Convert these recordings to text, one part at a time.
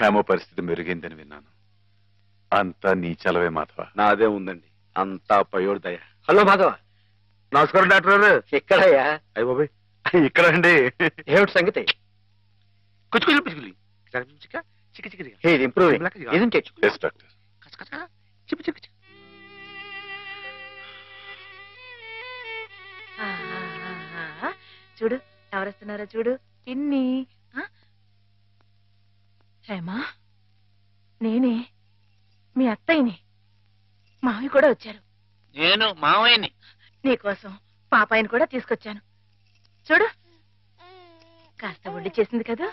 హేమ పరిస్థితి మెరుగైందని విన్నాను. అంతా నీ చలవే మాధవ. నాదే ఉందండి, అంతా పయోడు దయ. హలో మాధవ. నమస్కారం డాక్టర్ గారు. ఎక్కడయ్యా? అయ్య బాబాయ్, ఇక్కడ అండి. ఏమిటి సంగతి? చూడు ఎవరొస్తున్నారో చూడు. పిన్ని. హేమా, నేనే మీ అత్తయ్యని. మావి కూడా వచ్చారు. నేను మావయ్యని. నీకోసం పాపాయిని కూడా తీసుకొచ్చాను. చూడు, కాస్త ఒడ్డు చేసింది కదా.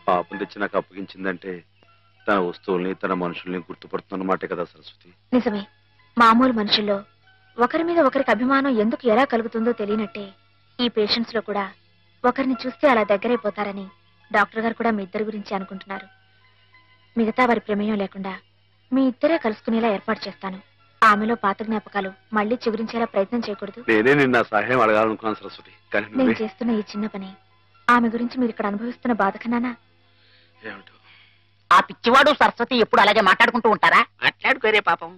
పాపం తెచ్చి నాకు అప్పగించిందంటే తన వస్తువుల్ని తన మనుషుల్ని గుర్తుపడుతున్నమాటే కదా సరస్వతి. నిజమే. మామూలు మనుషుల్లో ఒకరి మీద ఒకరికి అభిమానం ఎందుకు ఎలా కలుగుతుందో తెలియనట్టే ఈ పేషెంట్స్ లో కూడా ఒకరిని చూస్తే అలా దగ్గరైపోతారని డాక్టర్ గారు కూడా మీ ఇద్దరి గురించి అనుకుంటున్నారు. మిగతా వారి ప్రమేయం లేకుండా మీ ఇద్దరే కలుసుకునేలా ఏర్పాటు చేస్తాను. ఆమెలో పాత జ్ఞాపకాలు మళ్లీ చిగురించేలా ప్రయత్నం చేయకూడదు. నేనే నిన్న సహాయం అడగాలనుకున్నాను సరస్వతి, కానీ నేను చేస్తున్న ఈ చిన్న పని ఆమె గురించి మీరు ఇక్కడ అనుభవిస్తున్న బాధ కన్నానా? ఆ పిచ్చివాడు సరస్వతి ఎప్పుడు అలాగే మాట్లాడుకుంటూ ఉంటారా? మాట్లాడుకోరే పాపం.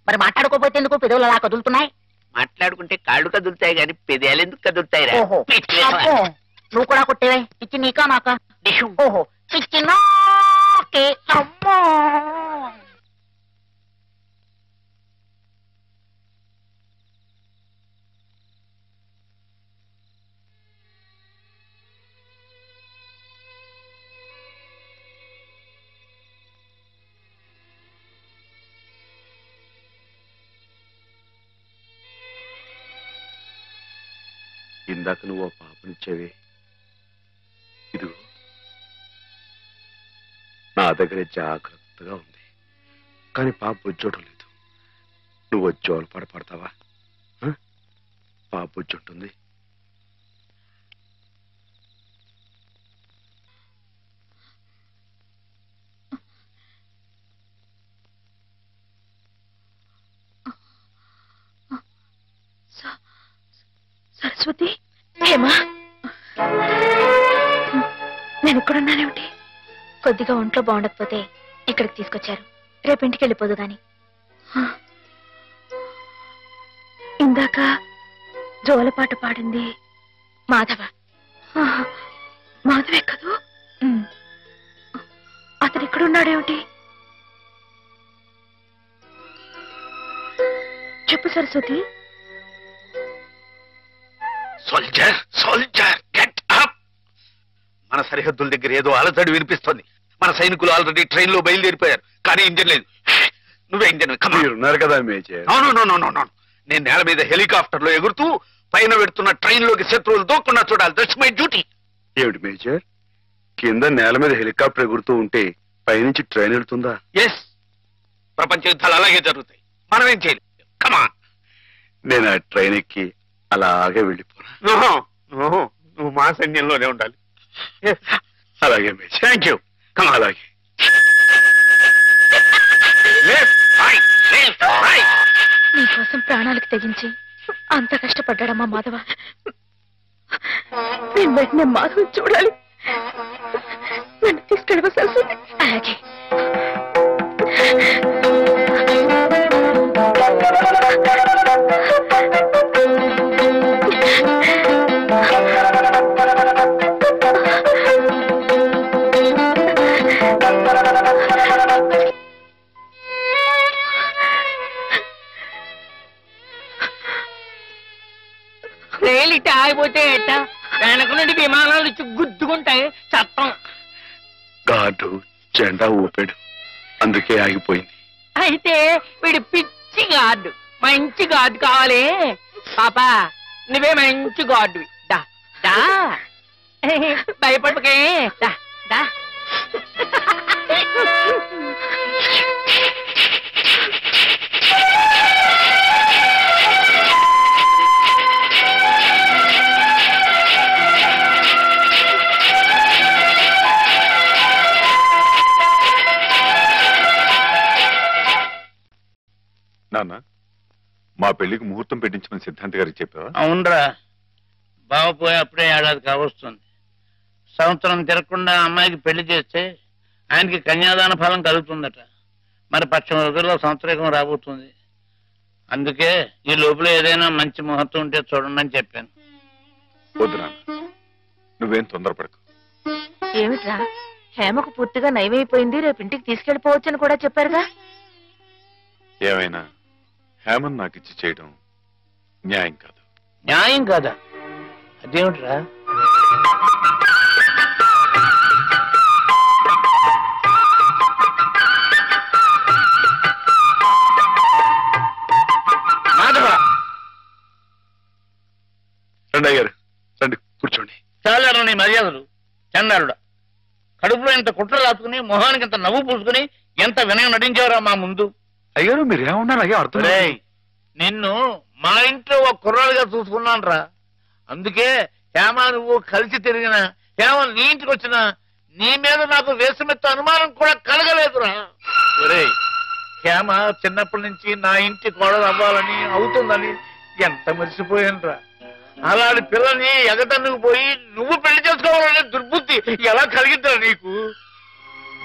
మరి మాట్లాడుకోపోతే ఎందుకు పెదవులు అలా కదులుతున్నాయి? మాట్లాడుకుంటే కాళ్ళు కదులుతాయి గాని పెదాలు ఎందుకు కదులుతాయిరా? నువ్వు కూడా కొట్టేవే. పిచ్చి నీకా నాకా? ఓహో, పిచ్చి నాకే. అమ్మో, ఇందాక నువ్వు ఆ పాపనిచ్చేవి, ఇదిగో నా దగ్గరే జాగ్రత్తగా ఉంది. కానీ పాప వచ్చోటం లేదు. నువ్వు వచ్చి పడతావా? పాప వచ్చి ఉంటుంది. సరస్వతి, హేమా, నేను ఇక్కడున్నానేమిటి? కొద్దిగా ఒంట్లో బాగుండకపోతే ఇక్కడికి తీసుకొచ్చారు. రేపింటికి వెళ్ళిపోదు గాని. ఇందాక జోలపాట పాడింది మాధవ. మాధవే కదూ? అతను ఇక్కడున్నాడేమిటి? చెప్పు Saraswati. Soldier, soldier, get up. మన సరిహద్దుల దగ్గర ఏదో అలజడి వినిపిస్తోంది. మన సైనికులు ఆల్రెడీ ట్రైన్ లో బయలుదేరిపోయారు, కానీ ఇంజన్ లేదు. నువ్వే ఇంజన్ ఉన్నారు కదా మేజర్? నేను నేల మీద హెలికాప్టర్ లో ఎగురుతూ పైన పెడుతున్న ట్రైన్ లోకి శత్రువులు దూకుండా చూడాలి. That's my duty. ఏమిటి మేజర్, కింద నేల మీద హెలికాప్టర్ ఎగురుతూ ఉంటే పైనుంచి ట్రైన్ వెళ్తుందా? ఎస్, ప్రపంచ యుద్ధాలు అలాగే జరుగుతాయి. మనం ఏం చేయలేదు. కమాన్. నేను ఆ ట్రైన్ ఎక్కి అలాగే వెళ్ళిపోనా? నువ్వు మా సైన్యంలోనే ఉండాలి. అలాగే మేజర్. Thank you. కమా. అలాగే. నీకోసం ప్రాణాలకు తెగించి అంత కష్టపడ్డాడమ్మా మాధవ. నేను వెంటనే మాధవ చూడాలి. నన్ను తీసుకెళ్ళవా సరస్వతి? అలాగే. రైలు ఇట్ట ఆగిపోతే ఎట్ట? వెనక నుండి విమానాలు ఇచ్చి గుద్దుకుంటాయి. చట్టం. గాడు జెండా ఊపాడు, అందుకే ఆగిపోయింది. అయితే వీడు పిచ్చి గార్డు, మంచి గార్డు కావాలి. పాపా నువ్వే మంచి గార్డువి. దా దా భయపడకే, దా దా. నాన్న, మా పెళ్లికి ముహూర్తం పెట్టించమని సిద్ధాంత్ గారికి చెప్పావా? అవునరా, బావపోయి అప్పుడే ఏడాది కావస్తుంది. సంవత్సరం తిరగకుండా అమ్మాయికి పెళ్లి చేస్తే ఆయనకి కన్యాదాన ఫలం కలుగుతుందట. మరి పక్షం రోజుల్లో సంవత్సరం రాబోతుంది. అందుకే ఈ లోపల ఏదైనా మంచి ముహూర్తం ఉంటే చూడండి అని చెప్పాను. వద్దు నాన్న, నువ్వేం తొందరపడకు. ఏమిట్రా, హేమకు పూర్తిగా నయమైపోయింది, రేపు ఇంటికి తీసుకెళ్లిపోవచ్చని కూడా చెప్పారుగా. ఏమైనా హేమన్ నాకు ఇచ్చి చేయడం న్యాయం కాదు. న్యాయం కాదా? అదేమిట్రా? రండి గారు, రండి కూర్చోండి. చాలారు నీ మర్యాదలు. చండారుడా, కడుపులో ఇంత కుట్ర రాసుకుని మొహానికి ఇంత నవ్వు పూసుకుని ఎంత వినయం నటించావురా మా ముందు. అయ్యారు మీరేమన్నారు అయ్యా? అర్థం నిన్ను మా ఇంట్లో ఒక కుర్రాలుగా చూసుకున్నాను రా. అందుకే హేమ నువ్వు కలిసి తిరిగిన, హేమ నీ ఇంటికి వచ్చిన నీ మీద నాకు వేసమెత్త అనుమానం కూడా కలగలేదురా. ఒరే, హేమ చిన్నప్పటి నుంచి నా ఇంటి కోడలు అవ్వాలని అవుతుందని ఎంత మర్చిపోయాను రా. అలాంటి పిల్లని ఎగతన్నుకు పోయి నువ్వు పెళ్లి చేసుకోవాలనే దుర్బుద్ధి ఎలా కలిగిద్దా నీకు?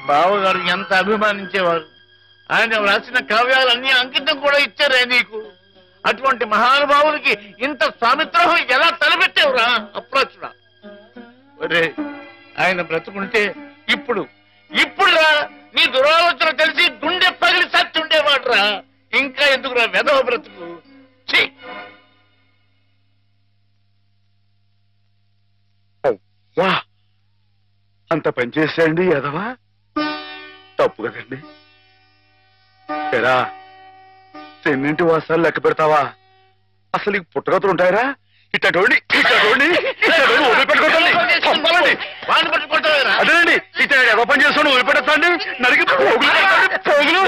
బావగారు ఎంత అభిమానించేవారు. ఆయన రాసిన కావ్యాలన్నీ అంకితం కూడా ఇచ్చారే నీకు. అటువంటి మహానుభావులకి ఇంత స్వామిత్రోహం ఎలా తలపెట్టావురా అప్రాచుడా? ఒరే, ఆయన బ్రతుకుంటే ఇప్పుడు రా నీ దురాలోచన తెలిసి గుండె పగిలి సత్తుండేవాడు రా. ఇంకా ఎందుకురా వెధవ బ్రతుకు? వా, అంత పనిచేసేయండి ఎదవా, తప్పు కదండి. ఎరా, ఎన్నింటి వాసాలు లెక్క పెడతావా? అసలు ఈ పుట్టగతులు ఉంటాయరా? ఇట్టండి అదేనండి, ఇట్లా ఎవరు పని చేస్తాను వదిలిపెట్టండి, నరికి పోగులు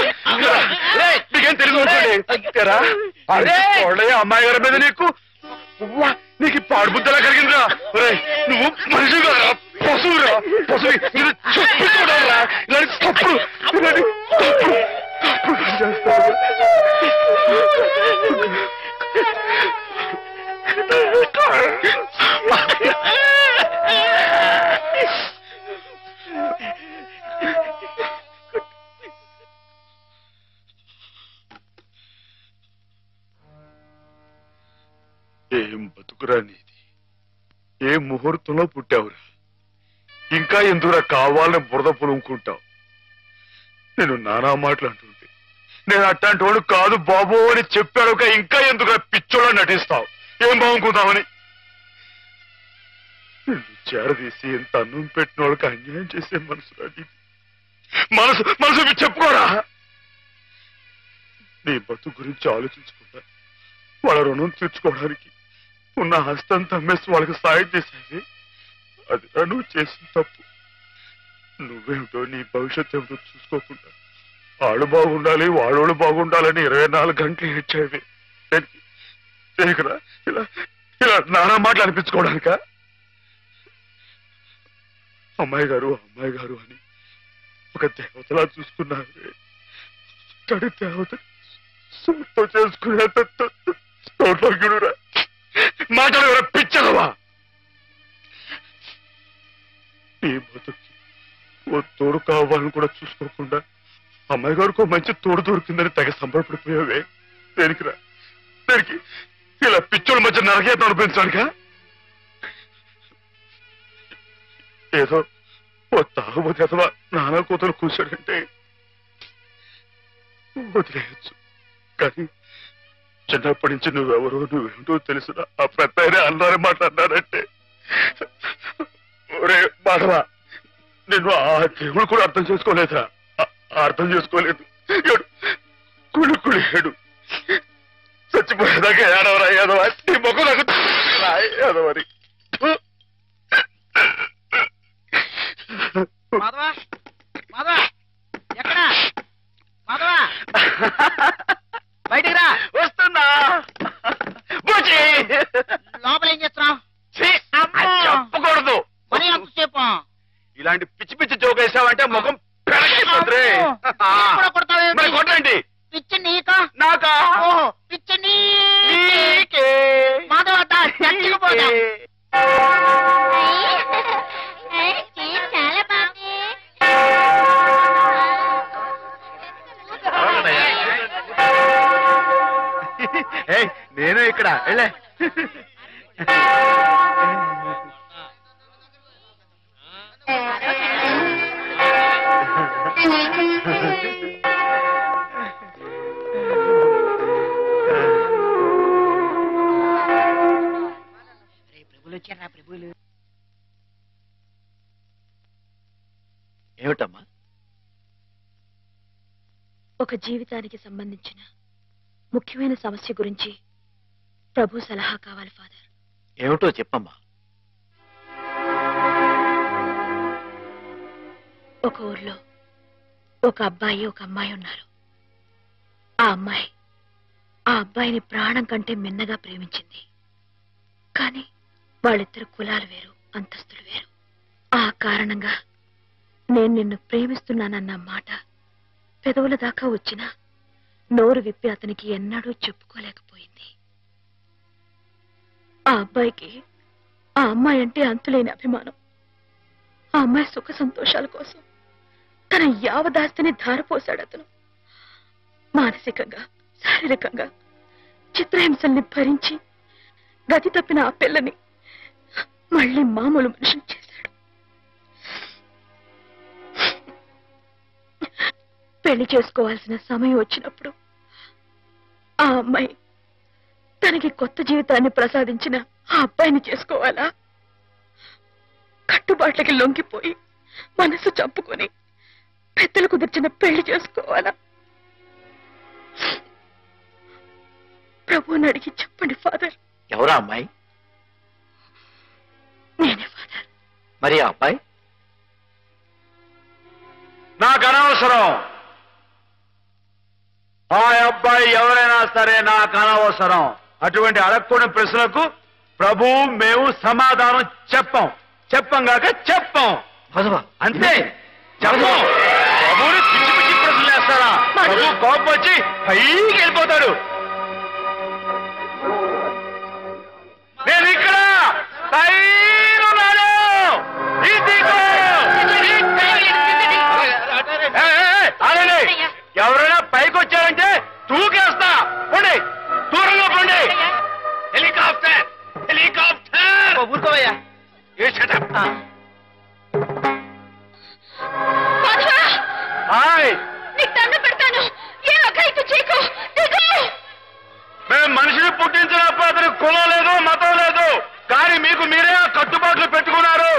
నీకేం తెలుగు అమ్మాయి గారి మీద నీకు పాడు బుద్ధలా కలిగిందిరా. నువ్వు మనిషిగా పశువురా, పశువు చూపించుకోవడారా ఇలాంటి తప్పుడు చేస్తావు. ఏం బతుకురా నీది? ఏ ముహూర్తంలో పుట్టావురా? ఇంకా ఎందుకురా కావాలని బురద పులుముకుంటావు? నేను నానా మాటలు అంటుంటే నేను అట్లాంటి వాడు కాదు బాబు అని చెప్పాడు. ఇంకా ఎందుకురా పిచ్చోళ్ళ నటిస్తావు? ఏం బాగుంకుందామని నిన్ను చేరదీసి ఎంత అన్నం పెట్టిన వాళ్ళకి అన్యాయం చేసే మనసురా నీది. మనసు చెప్పుకోరా. నీ బతుకు గురించి ఆలోచించకుండా వాళ్ళ రుణం తీర్చుకోవడానికి ఉన్న హస్తం తమ్మేసి వాళ్ళకి సాయం చేసేది అది నువ్వు చేసిన తప్పు. నువ్వేమిటో నీ భవిష్యత్తు ఏమిటో చూసుకోకుండా వాడు బాగుండాలి వాడోళ్ళు బాగుండాలని 24 గంటలు ఏడ్చేవి. దేనికిరా ఇలా నానా మాటలు అనిపించుకోవడానిక? అమ్మాయి గారు అని ఒక దేవతలా చూసుకున్నారు. తడి దేవత సొంతం చేసుకునేంత సౌభాగ్యుడురా. మాటలు పిచ్చలవా? నీ బతుకి ఓ తోడు కావాలని కూడా చూసుకోకుండా అమ్మాయి గారికి మంచి తోడు దొరికిందని తెగ సంబరపడిపోయావే. దేనికిరా? దేనికి ఇలా పిచ్చోళ్ళ మధ్య నరకేత అనిపించడానిక? ఏదో ఓ తాగుబోతే అథవా నానా కూతురు కూర్చోడంటే వదిలేయచ్చు, కానీ చిన్నప్పటి నుంచి నువ్వెవరో నువ్వేంటో తెలుసునా? ఆ పెద్ద అన్నారే మాట్లాడినారంటే ఒరే మాధవా, నేను ఆ దేవుడు కూడా అర్థం చేసుకోలేదురా. అర్థం చేసుకోలేదు. కుళ్ళు చచ్చిపోయేదాకా ఏడవరా ఏదవ నీ ముఖం నాకు ఏదవని. మాధవా మాధవా ఎక్కడా మాధవా బయటికి రా. వస్తున్నా. లోపల ఏం చేస్తున్నావు? చెప్పకూడదు. మరి అంతసేపు ఇలాంటి పిచ్చి పిచ్చి జోక్ వేసావంటే ముఖం పెరగైపోద్ది. మరి కొట్టండి. పిచ్చి నీకా నాకా? పిచ్చి నీకే. మాధవ చచ్చికి పోదా. చాలా బాగుంది. నేను ఇక్కడ వెళ్ళే. ప్రభులు వచ్చారా? ప్రభులు ఏమిటమ్మా? ఒక జీవితానికి సంబంధించిన ముఖ్యమైన సమస్య గురించి ప్రభు సలహా కావాలి ఫాదర్. ఏమిటో చెప్పమ్మా. ఒక ఊర్లో ఒక అబ్బాయి ఒక అమ్మాయి ఉన్నారు. ఆ అమ్మాయి ఆ అబ్బాయిని ప్రాణం కంటే మిన్నగా ప్రేమించింది. కానీ వాళ్ళిద్దరు కులాలు వేరు, అంతస్తులు వేరు. ఆ కారణంగా నేను నిన్ను ప్రేమిస్తున్నానన్న మాట పెదవుల దాకా వచ్చినా నోరు విప్పి అతనికి ఎన్నడూ చెప్పుకోలేకపోయింది. ఆ అబ్బాయికి ఆ అమ్మాయి అంటే అంతులేని అభిమానం. ఆ అమ్మాయి సుఖ సంతోషాల కోసం తన యావదాస్తిని ధారపోశాడు అతను. మానసికంగా శారీరకంగా చిత్రహింసల్ని భరించి గతి తప్పిన ఆ పిల్లని మళ్ళీ మామూలు మనిషిని చేశాడు. పెళ్లి చేసుకోవాల్సిన సమయం వచ్చినప్పుడు ఆ అమ్మాయి తనకి కొత్త జీవితాన్ని ప్రసాదించిన ఆ అబ్బాయిని చేసుకోవాలా? కట్టుబాట్లకి లొంగిపోయి మనసు చంపుకొని పెద్దలు కుదిర్చిన పెళ్లి చేసుకోవాలా? ప్రభువుని అడిగి చెప్పండి ఫాదర్. ఎవరా అమ్మాయి? నేనే ఫాదర్. మరి ఆ అబ్బాయి? నాకు అనవసరం. ఆ అబ్బాయి ఎవరైనా సరే నాకు అనవసరం. అటువంటి అడగకూడని ప్రశ్నలకు ప్రభు మేము సమాధానం చెప్పంగాక చెప్పం. అంతే. చెప్పం. ప్రభుని పిచ్చి పిచ్చి ప్రశ్నలు వేస్తారా? ప్రభు కోపం వచ్చి పైకి వెళ్ళిపోతాడు. నేను ఇక్కడ పైనున్నాను. ఎవరైనా పైకి వచ్చారంటే తూకేస్తా. పోండి, దూరంగా పోండి. Helicopter helicopter. ఊరుకోవయ్యా. మేము మనిషిని పుట్టించినప్పుడు అతనికి కులం లేదు, మతం లేదు. కానీ మీకు మీరే కట్టుబాట్లు పెట్టుకున్నారు.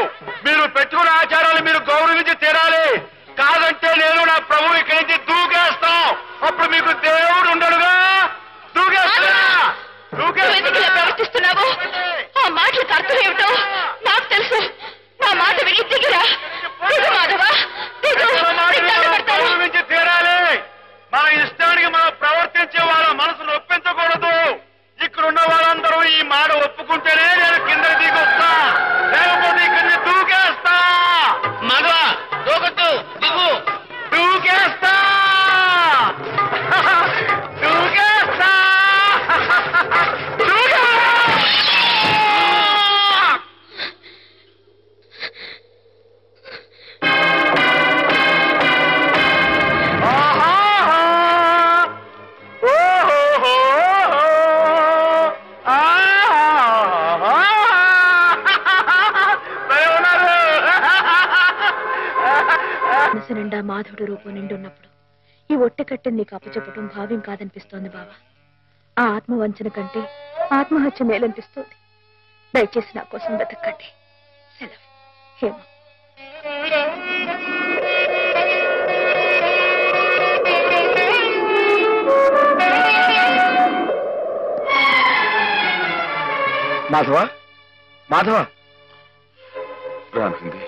మీరు పెట్టుకున్న ఆచారాలు మీరు గౌరవించి తీరాలి. కాదంటే నేను నా ప్రభు ఇక్కడి నుంచి దూకేస్తాం. అప్పుడు మీకు దేవుడు ఉండడుగా. ప్రవర్తిస్తున్నావు. ఆ మాటలకు అర్థం ఏమిటో నాకు తెలుసు. నా మాట విని దిగిరా. మాధవా, గౌరవించి తీరాలి. మన ఇష్టానికి మనం ప్రవర్తించే వాళ్ళ మనసును ఒప్పించకూడదు. ఇక్కడున్న వాళ్ళందరూ ఈ మాట ఒప్పుకుంటేనే నేను కింద దిగొస్తా. లేకపోతే ఇక్కడిని దూకేస్తా. మాధవా దూకొద్దు, దిగు. దూకేస్తా దూకేస్తా. మనసు నిండా మాధవుడు రూపం నిండున్నప్పుడు ఈ ఒట్టెకట్టెని నీకు అప్పచెప్పటం భావ్యం కాదనిపిస్తోంది బావా. ఆ ఆత్మవంచన కంటే ఆత్మహత్య మేలనిపిస్తోంది. దయచేసి నా కోసం వెతక్కండి. సెలవు. హేమ. మాధవ మాధవ రానుంది.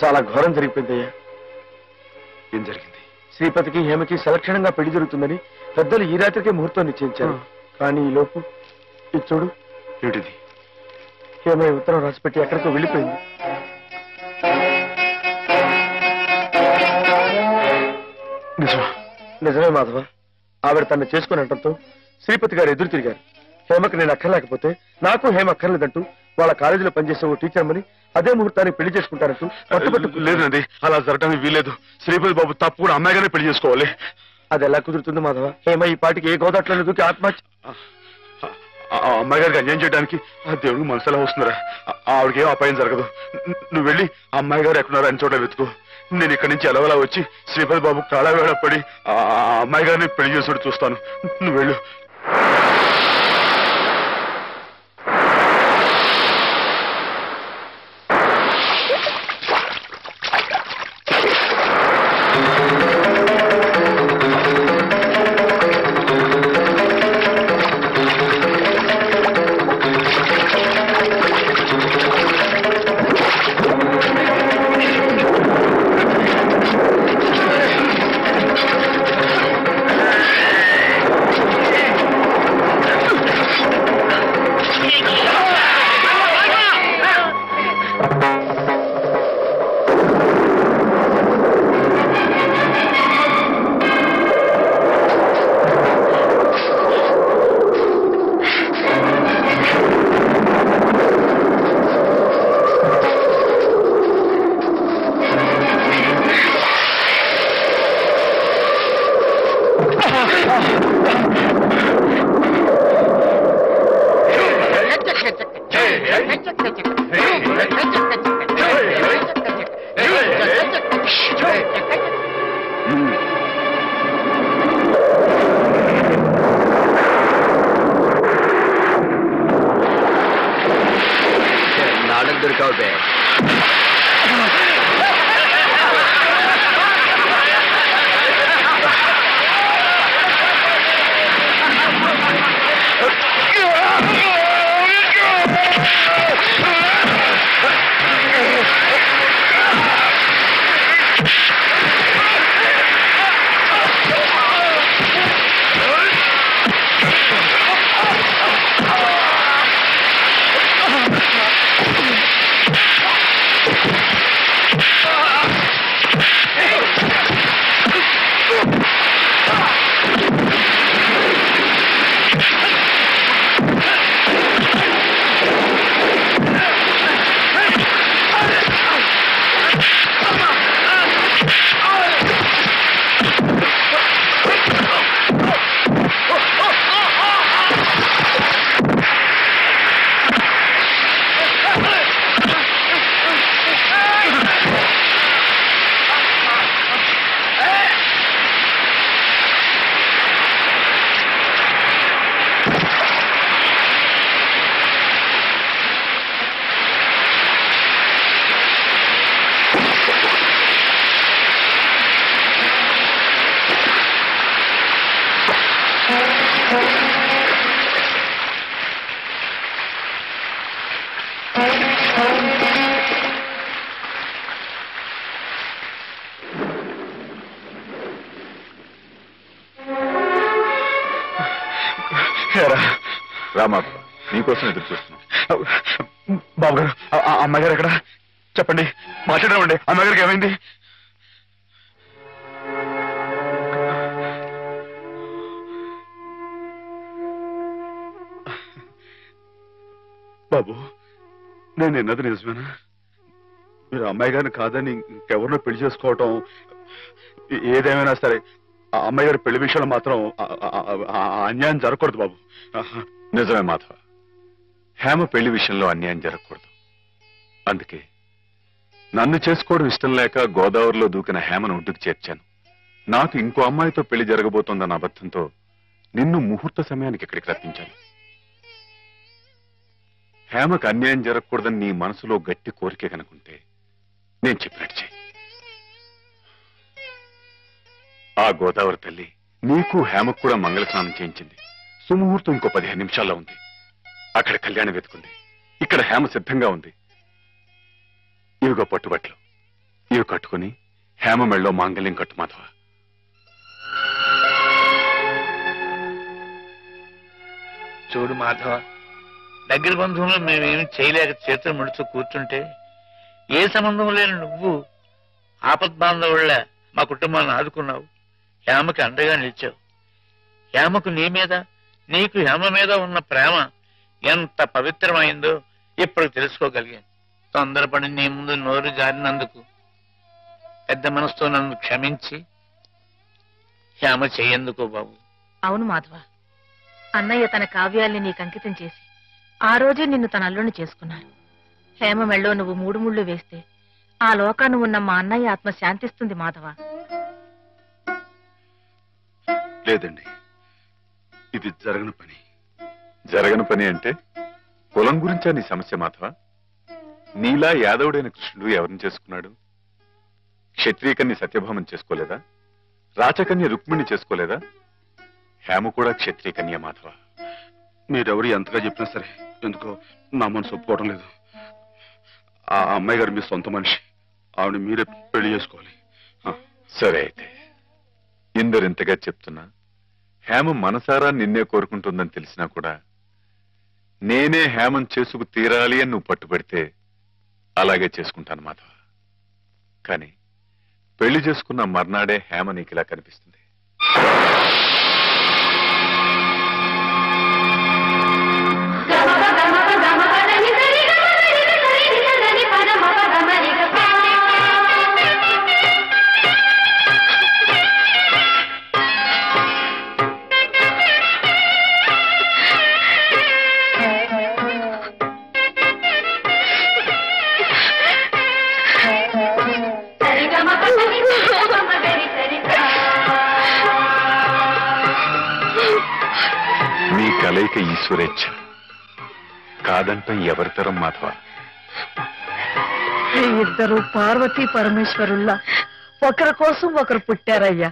చాలా ఘోరం జరిగిపోయిందయ్యా. ఏం జరిగింది? శ్రీపతికి హేమకి సలక్షణంగా పెళ్లి జరుగుతుందని పెద్దలు ఈ రాత్రికే ముహూర్తం నిశ్చయించారు. కానీ ఈ లోపు ఇది చూడు. ఏమిటిది? హేమ ఉత్తరం రాసిపెట్టి ఎక్కడికో వెళ్ళిపోయింది. నిజమే మాధవ. ఆవిడ తను చేసుకుని అనడంతో శ్రీపతి గారు ఎదురు తిరిగారు. హేమకి నేను అక్కర్లేకపోతే నాకు హేమ అక్కర్లేదంటూ వాళ్ళ కాలేజీలో పనిచేసే ఓ టీచర్మని అదే ముహూర్తాన్ని పెళ్లి చేసుకుంటారంటూ పట్టుబట్టు. లేదండి, అలా జరగడానికి వీలేదు. శ్రీపతి బాబు తప్పకుండా అమ్మాయిగానే పెళ్లి చేసుకోవాలి. అది ఎలా కుదురుతుంది మాధవ? హేమ ఈ పాటికి ఏ గోదాట్లోనే దూకి ఆత్మహత్య. అమ్మాయి గారికి అన్యాయం చేయడానికి ఆ దేవుడికి మనసు ఎలా వస్తున్నారా? ఆవిడకి ఏం అపాయం జరగదు. నువ్వు వెళ్ళి అమ్మాయి గారు ఎక్కడున్నారా అని చోట వెతుకు. నేను ఇక్కడి నుంచి ఎలవలా వచ్చి శ్రీపతి బాబు కాళవేళ పడి ఆ అమ్మాయి గారిని పెళ్లి చేసుడు చూస్తాను. నువ్వు వెళ్ళు. రామా, నీకోసం ఎదురు చూస్తున్నాను. బాబు గారు, అమ్మాయి గారు ఎక్కడ? చెప్పండి, మాట్లాడమండి. అమ్మాయి గారికి ఏమైంది? బాబు, నేను విన్నది నిజమేనా? మీరు అమ్మాయి గారిని కాదని ఇంకెవరినో పెళ్లి చేసుకోవటం, ఏదేమైనా సరే ఆ అమ్మాయి గారి పెళ్లి విషయంలో మాత్రం అన్యాయం జరగకూడదు బాబు. నిజమే మాధవ, హేమ పెళ్లి విషయంలో అన్యాయం జరగకూడదు. అందుకే నన్ను చేసుకోవడం ఇష్టం లేక గోదావరిలో దూకిన హేమను ఒడ్డుకు చేర్చాను. నాకు ఇంకో అమ్మాయితో పెళ్లి జరగబోతోందన్న అబద్ధంతో నిన్ను ముహూర్త సమయానికి ఇక్కడికి రప్పించాను. హేమకు అన్యాయం జరగకూడదని నీ మనసులో గట్టి కోరిక కనుకుంటే నేను చెప్పినట్టు చెయ్యి. ఆ గోదావరి తల్లి నీకు హేమకు కూడా మంగళ స్నానం చేయించింది. సుముహూర్తం ఇంకో 15 నిమిషాల్లో ఉంది. అక్కడ కళ్యాణం వెతుకుంది. ఇక్కడ హేమ సిద్ధంగా ఉంది. ఇవిగో పట్టుబట్లు, ఇవి కట్టుకుని హేమ మెళ్ళో మాంగళ్యం కట్టు మాధవ. చూడు మాధవ, దగ్గర బంధువులు మేమేమి చేయలేక చేతులు ముడుచు కూర్చుంటే ఏ సంబంధం లేని నువ్వు ఆపద్బాంధవుళ్ళ మా కుటుంబాన్ని ఆదుకున్నావు. హేమకి అండగా నిలిచావు. హేమకు నీ మీద, నీకు హేమ మీద ఉన్న ప్రేమ ఎంత పవిత్రమైందో ఇప్పుడు తెలుసుకోగలిగాను. తొందరపడి నీ ముందు నోరు జారినందుకు పెద్ద మనసుతో నన్ను క్షమించి హేమ చెయ్యేందుకో బాబు. అవును మాధవ, అన్నయ్య తన కావ్యాల్ని నీకు అంకితం చేసి ఆ రోజే నిన్ను తన అల్లుని చేసుకున్నారు. హేమ మెళ్ళో నువ్వు 3 ముళ్ళు వేస్తే ఆ లోకాన్ని ఉన్న మా అన్నయ్య ఆత్మ శాంతిస్తుంది మాధవ. లేదండి, ఇది జరగని పని. జరగని పని అంటే కులం గురించా నీ సమస్య మాధవ? నీలా యాదవుడైన కృష్ణుడు ఎవరిని చేసుకున్నాడు? క్షత్రియకన్య సత్యభామం చేసుకోలేదా? రాచకన్య రుక్మిణి చేసుకోలేదా? హేమ కూడా క్షత్రియకన్య మాధవ. మీరెవరు ఎంతగా చెప్పినా సరే ఎందుకో నా మనసు ఒప్పుకోవడం లేదు. ఆ అమ్మాయి గారు మీ సొంత మనిషి, ఆవిడ మీరే పెళ్లి చేసుకోవాలి. సరే అయితే, ఇందరింతగా చెప్తున్నా హేమ మనసారా నిన్నే కోరుకుంటుందని తెలిసినా కూడా నేనే హేమం చేసుకు తీరాలి అని నువ్వు పట్టుబడితే అలాగే చేసుకుంటాను మాధవ. కానీ పెళ్లి చేసుకున్న మర్నాడే హేమ నీకు ఇలా కనిపిస్తుంది. కలయిక ఈశ్వరేచ్ఛ, కాదంటం ఎవరితరం మాధవ? ఇద్దరు పార్వతీ పరమేశ్వరుల్లా ఒకరి కోసం ఒకరు పుట్టారయ్యా.